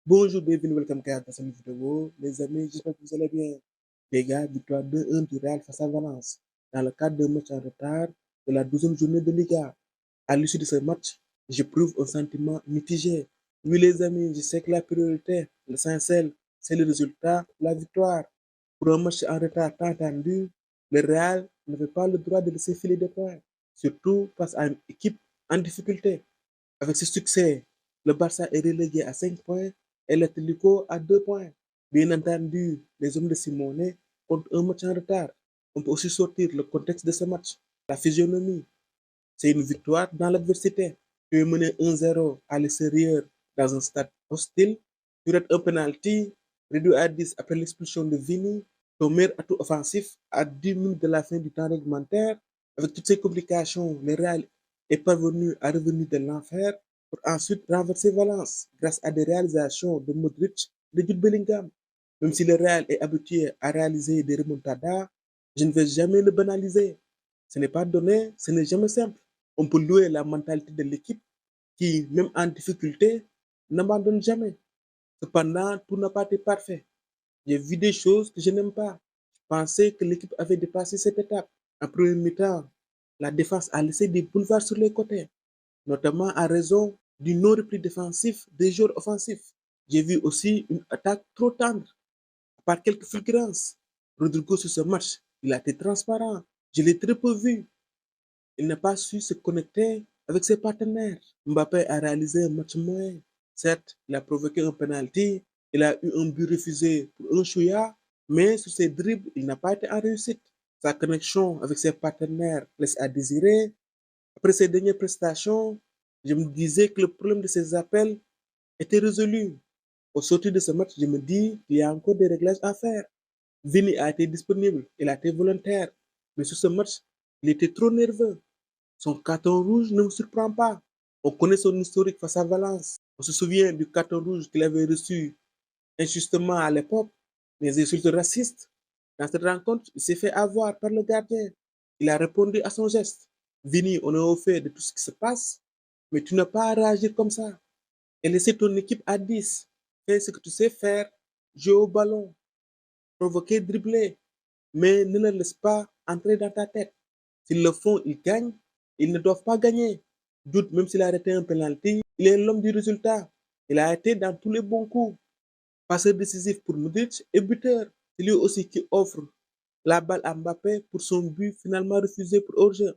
Bonjour, bienvenue, welcome à cette nouvelle vidéo. Les amis, j'espère que vous allez bien. Les gars, victoire 2-1 du Real face à Valence. Dans le cadre d'un match en retard de la 12e journée de Liga. À l'issue de ce match, j'éprouve un sentiment mitigé. Oui, les amis, je sais que la priorité, l'essentiel, c'est le résultat, la victoire. Pour un match en retard tant attendu, le Real n'avait pas le droit de laisser filer des points, surtout face à une équipe en difficulté. Avec ce succès, le Barça est relégué à 5 points et l'Atlético à 2 points. Bien entendu, les hommes de Simone ont un match en retard. On peut aussi sortir le contexte de ce match, la physionomie. C'est une victoire dans l'adversité. Tu es mené 1-0 à l'extérieur dans un stade hostile. Tu rates un penalty réduit à 10 après l'expulsion de Vini. Ton meilleur atout offensif à 10 minutes de la fin du temps réglementaire. Avec toutes ces complications, le Real est parvenu à revenir de l'enfer pour ensuite renverser Valence grâce à des réalisations de Modric et de Jude Bellingham. Même si le Real est habitué à réaliser des remontadas, je ne vais jamais le banaliser. Ce n'est pas donné, ce n'est jamais simple. On peut louer la mentalité de l'équipe qui, même en difficulté, n'abandonne jamais. Cependant, tout n'a pas été parfait. J'ai vu des choses que je n'aime pas. Je pensais que l'équipe avait dépassé cette étape. En premier mi-temps, la défense a laissé des boulevards sur les côtés, notamment à raison du non-repli défensif des joueurs offensifs. J'ai vu aussi une attaque trop tendre, par quelques fulgurances. Rodrigo sur ce match, il a été transparent. Je l'ai très peu vu. Il n'a pas su se connecter avec ses partenaires. Mbappé a réalisé un match moyen. Certes, il a provoqué un penalty, il a eu un but refusé pour un chouïa, mais sur ses dribbles, il n'a pas été en réussite. Sa connexion avec ses partenaires laisse à désirer. Après ses dernières prestations, je me disais que le problème de ses appels était résolu. Au sortir de ce match, je me dis qu'il y a encore des réglages à faire. Vini a été disponible, il a été volontaire, mais sur ce match, il était trop nerveux. Son carton rouge ne me surprend pas. On connaît son historique face à Valence. On se souvient du carton rouge qu'il avait reçu injustement à l'époque, des insultes racistes. Dans cette rencontre, il s'est fait avoir par le gardien. Il a répondu à son geste. Vini, on est au fait de tout ce qui se passe, mais tu n'as pas à réagir comme ça. Et laisser ton équipe à 10. Fais ce que tu sais faire, jouer au ballon, provoquer, dribbler, mais ne le laisse pas entrer dans ta tête. S'ils le font, ils gagnent. Ils ne doivent pas gagner. Doute, même s'il a arrêté un penalty, il est l'homme du résultat. Il a été dans tous les bons coups. Passeur décisif pour Modric et buteur. C'est lui aussi qui offre la balle à Mbappé pour son but finalement refusé pour hors-jeu.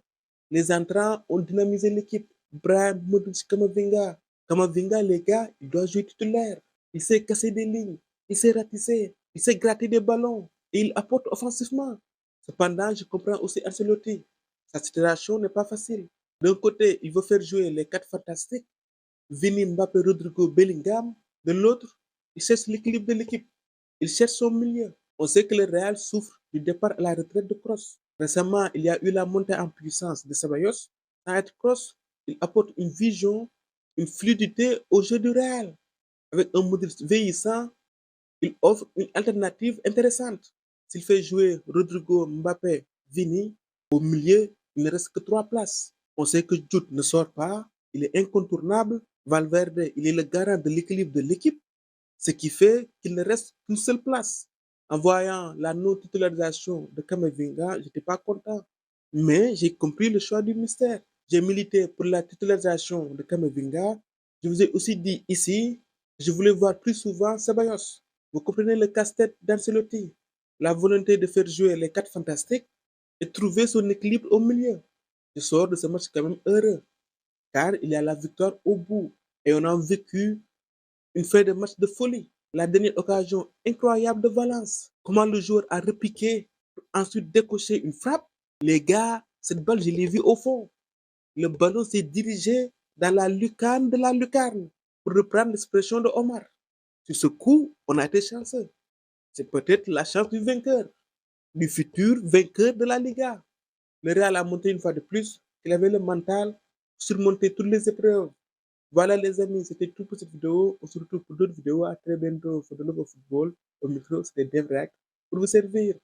Les entrants ont dynamisé l'équipe. Brahim, Modric, Kamavinga. Kamavinga, les gars, il doit jouer titulaire. Il sait casser des lignes. Il sait ratisser. Il sait gratter des ballons. Et il apporte offensivement. Cependant, je comprends aussi Ancelotti. Sa situation n'est pas facile. D'un côté, il veut faire jouer les quatre fantastiques, Vini, Mbappé, Rodrigo, Bellingham. De l'autre, il cherche l'équilibre de l'équipe. Il cherche son milieu. On sait que le Real souffre du départ à la retraite de Kroos. Récemment, il y a eu la montée en puissance de Ceballos. Sans être Kroos, il apporte une vision, une fluidité au jeu du Real. Avec un modèle vieillissant, il offre une alternative intéressante. S'il fait jouer Rodrigo, Mbappé, Vini, au milieu, il ne reste que 3 places. On sait que Jude ne sort pas, il est incontournable. Valverde, il est le garant de l'équilibre de l'équipe, ce qui fait qu'il ne reste qu'une seule place. En voyant la non-titularisation de Kamavinga, je n'étais pas content. Mais j'ai compris le choix du mystère. J'ai milité pour la titularisation de Kamavinga. Je vous ai aussi dit ici que je voulais voir plus souvent Ceballos. Vous comprenez le casse-tête d'Ancelotti, la volonté de faire jouer les quatre fantastiques et trouver son équilibre au milieu. Je sors de ce match quand même heureux, car il y a la victoire au bout et on a vécu une fin de match de folie. La dernière occasion incroyable de Valence. Comment le joueur a repiqué pour ensuite décocher une frappe. Les gars, cette balle, je l'ai vue au fond. Le ballon s'est dirigé dans la lucarne de la lucarne, pour reprendre l'expression de Omar. Sur ce coup, on a été chanceux. C'est peut-être la chance du vainqueur, du futur vainqueur de la Liga. Le Real a monté une fois de plus qu'il avait le mental pour surmonter toutes les épreuves. Voilà les amis, c'était tout pour cette vidéo. On se retrouve pour d'autres vidéos. À très bientôt pour de nouveaux football. Au micro, c'était Devrak pour vous servir.